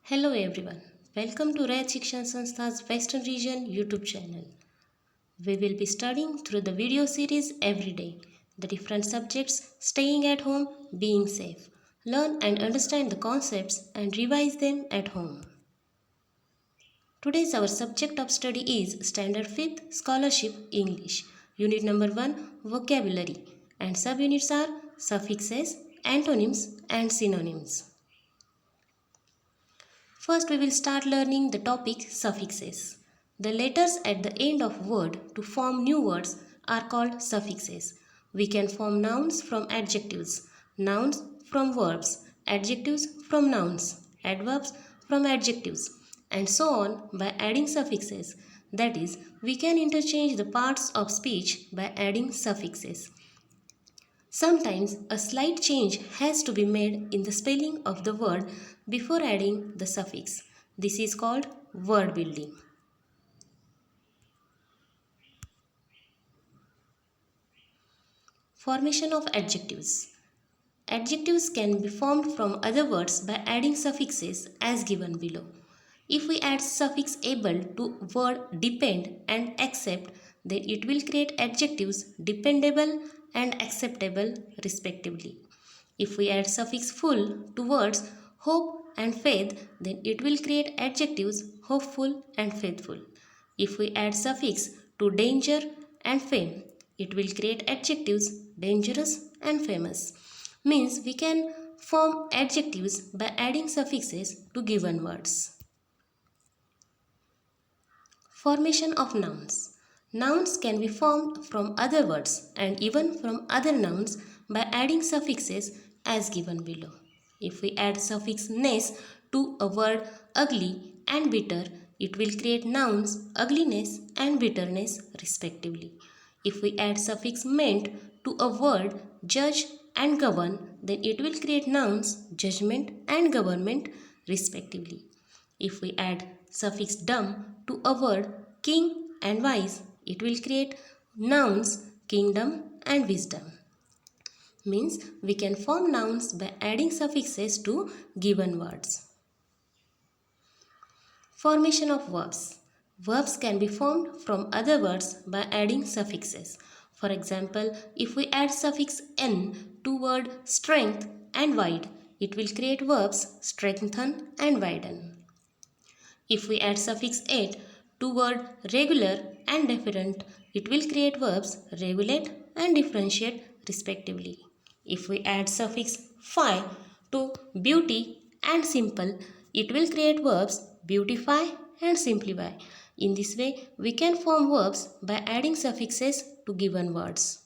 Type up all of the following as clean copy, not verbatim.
Hello everyone, welcome to Rayat Shikshan Sanstha's Western Region YouTube channel. We will be studying through the video series every day, the different subjects, staying at home, being safe. Learn and understand the concepts and revise them at home. Today's our subject of study is Standard 5th Scholarship English, Unit number 1 Vocabulary, and subunits are suffixes, antonyms and synonyms. First, we will start learning the topic suffixes. The letters at the end of word to form new words are called suffixes. We can form nouns from adjectives, nouns from verbs, adjectives from nouns, adverbs from adjectives, and so on by adding suffixes. That is, we can interchange the parts of speech by adding suffixes. Sometimes a slight change has to be made in the spelling of the word before adding the suffix. This is called word building. Formation of adjectives. Adjectives can be formed from other words by adding suffixes as given below. If we add suffix able to word depend and accept, then it will create adjectives dependable and acceptable respectively. If we add suffix full to words hope and faith, then it will create adjectives hopeful and faithful. If we add suffix to danger and fame, it will create adjectives dangerous and famous. Means we can form adjectives by adding suffixes to given words. Formation of nouns. Nouns can be formed from other words and even from other nouns by adding suffixes as given below. If we add suffix ness to a word ugly and bitter, it will create nouns ugliness and bitterness respectively. If we add suffix ment to a word judge and govern, then it will create nouns judgment and government respectively. If we add suffix dumb to a word king and wise, it will create nouns kingdom and wisdom. Means we can form nouns by adding suffixes to given words. Formation of verbs. Verbs can be formed from other words by adding suffixes. For example, if we add suffix n to word strength and wide, it will create verbs strengthen and widen. If we add suffix ate to word regular and different, it will create verbs regulate and differentiate respectively. If we add suffix fy to beauty and simple, it will create verbs beautify and simplify. In this way, we can form verbs by adding suffixes to given words.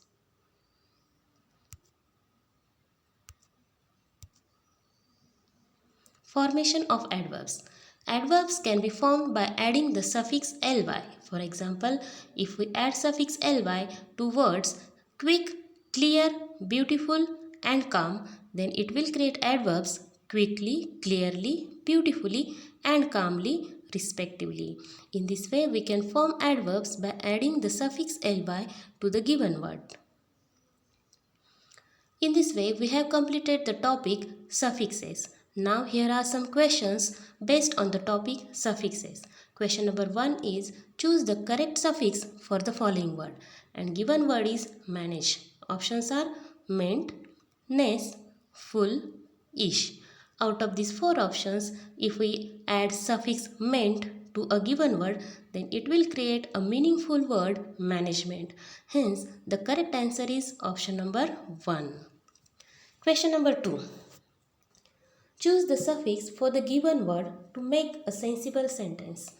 Formation of adverbs. Adverbs can be formed by adding the suffix ly. For example, if we add suffix ly to words quick, clear, beautiful and calm, then it will create adverbs quickly, clearly, beautifully and calmly respectively. In this way, we can form adverbs by adding the suffix ly to the given word. In this way, we have completed the topic suffixes. Now here are some questions based on the topic suffixes. Question number 1 is choose the correct suffix for the following word, and given word is manage. Options are meant, ness, full, ish. Out of these 4 options, if we add suffix meant to a given word, then it will create a meaningful word management. Hence, the correct answer is option number 1. Question number 2. Choose the suffix for the given word to make a sensible sentence.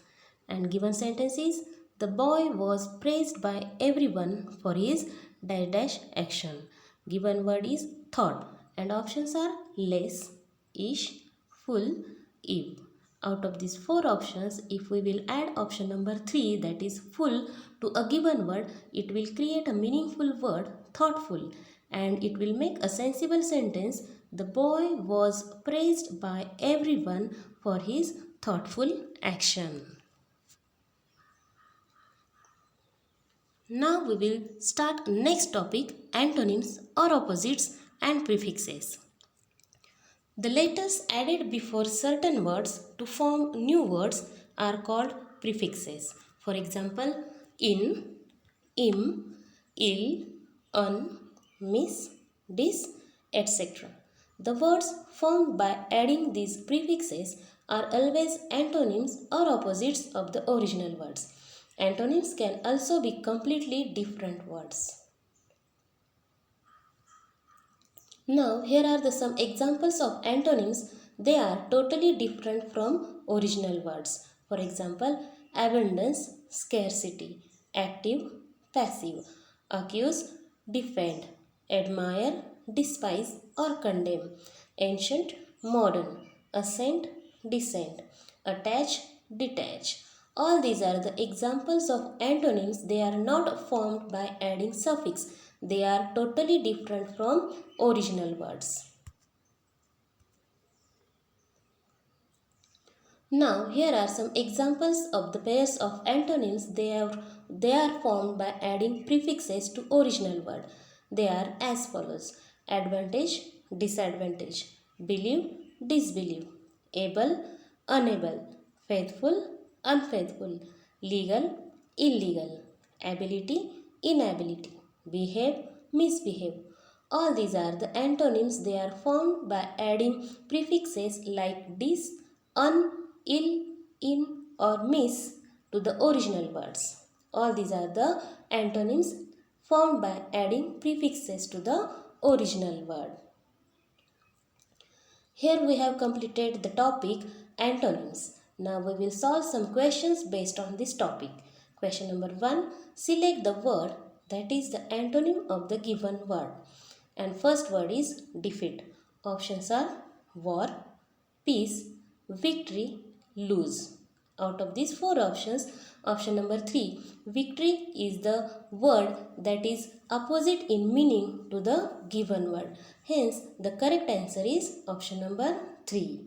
And given sentence is, the boy was praised by everyone for his dash dash action. Given word is thought and options are less, ish, full, if. Out of these 4 options, if we will add option number 3, that is full, to a given word, it will create a meaningful word thoughtful and it will make a sensible sentence. The boy was praised by everyone for his thoughtful action. Now we will start next topic, antonyms or opposites and prefixes. The letters added before certain words to form new words are called prefixes. For example, in, im, il, un, mis, dis, etc. The words formed by adding these prefixes are always antonyms or opposites of the original words. Antonyms can also be completely different words. Now, here are some examples of antonyms. They are totally different from original words. For example, abundance, scarcity, active, passive, accuse, defend, admire, despise or condemn, ancient, modern, ascent, descent, attach, detach. All these are the examples of antonyms. They are not formed by adding suffix. They are totally different from original words. Now here are some examples of the pairs of antonyms. They are formed by adding prefixes to original word. They are as follows: advantage, disadvantage, believe, disbelieve, able, unable, faithful, unfaithful, legal, illegal, ability, inability, behave, misbehave. All these are the antonyms. They are formed by adding prefixes like dis, un, ill, in or miss to the original words. All these are the antonyms formed by adding prefixes to the original word. Here we have completed the topic antonyms. Now we will solve some questions based on this topic. Question number 1. Select the word that is the antonym of the given word. And first word is defeat. Options are war, peace, victory, lose. Out of these four options, option number 3, victory is the word that is opposite in meaning to the given word. Hence, the correct answer is option number 3.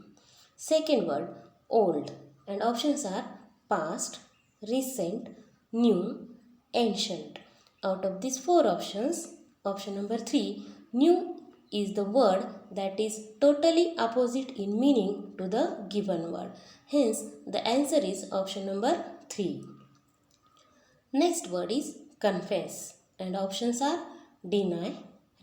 Second word, old. And options are past, recent, new, ancient. Out of these four options, option number 3, new is the word that is totally opposite in meaning to the given word. Hence, the answer is option number 3. Next word is confess. And options are deny,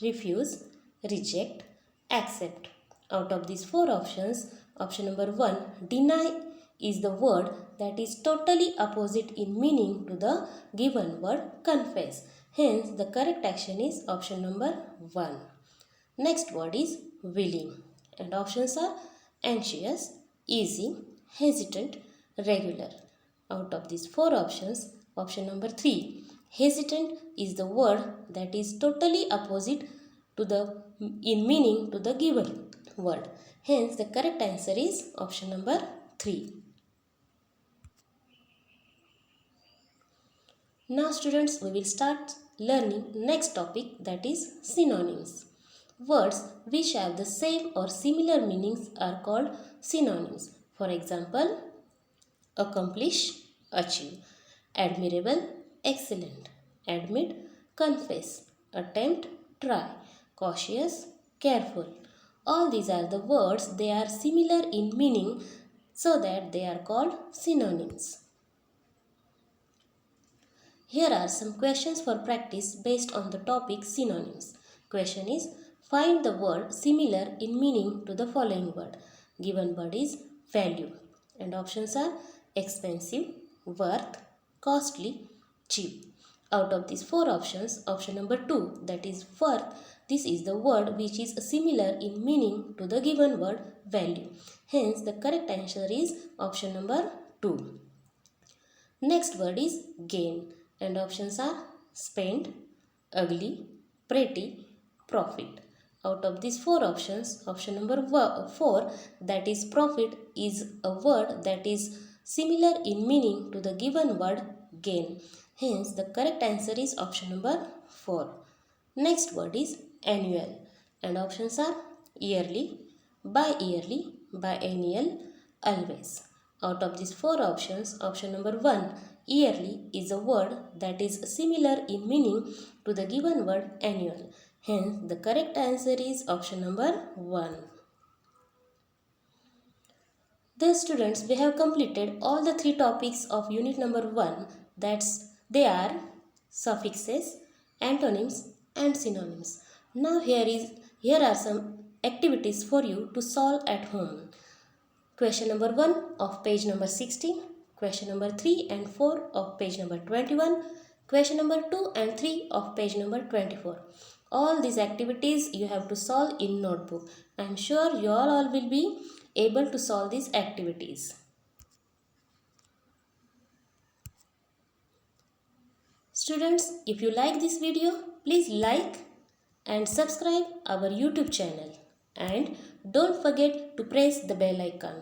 refuse, reject, accept. Out of these four options, option number 1, deny is the word that is totally opposite in meaning to the given word confess. Hence, the correct action is option number 1. Next word is willing. And options are anxious, easy, hesitant, regular. Out of these four options, option number 3, hesitant is the word that is totally opposite to the in meaning to the given word. Hence, the correct answer is option number 3. Now students, we will start learning next topic, that is synonyms. Words which have the same or similar meanings are called synonyms. For example, accomplish, achieve, admirable, excellent, admit, confess, attempt, try, cautious, careful. All these are the words, they are similar in meaning, so that they are called synonyms. Here are some questions for practice based on the topic synonyms. Question is, find the word similar in meaning to the following word. Given word is value. And options are expensive, worth, costly, cheap. Out of these four options, option number 2, that is worth, this is the word which is similar in meaning to the given word value. Hence, the correct answer is option number 2. Next word is gain. And options are spend, ugly, pretty, profit. Out of these four options, option number 4, that is profit, is a word that is similar in meaning to the given word gain. Hence, the correct answer is option number 4. Next word is annual. And options are yearly, bi-yearly, biennial, always. Out of these four options, option number 1, yearly, is a word that is similar in meaning to the given word annual. Hence, the correct answer is option number 1. Thus students, we have completed all the three topics of unit number 1. They are suffixes, antonyms and synonyms. Now here are some activities for you to solve at home. Question number 1 of page number 60, question number 3 and 4 of page number 21, question number 2 and 3 of page number 24. All these activities you have to solve in notebook. I am sure you all will be able to solve these activities. Students, if you like this video, please like and subscribe our YouTube channel and don't forget to press the bell icon.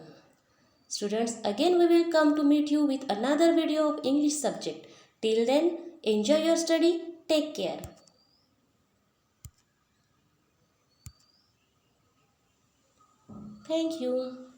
Students, again we will come to meet you with another video of English subject. Till then, enjoy your study. Take care. Thank you.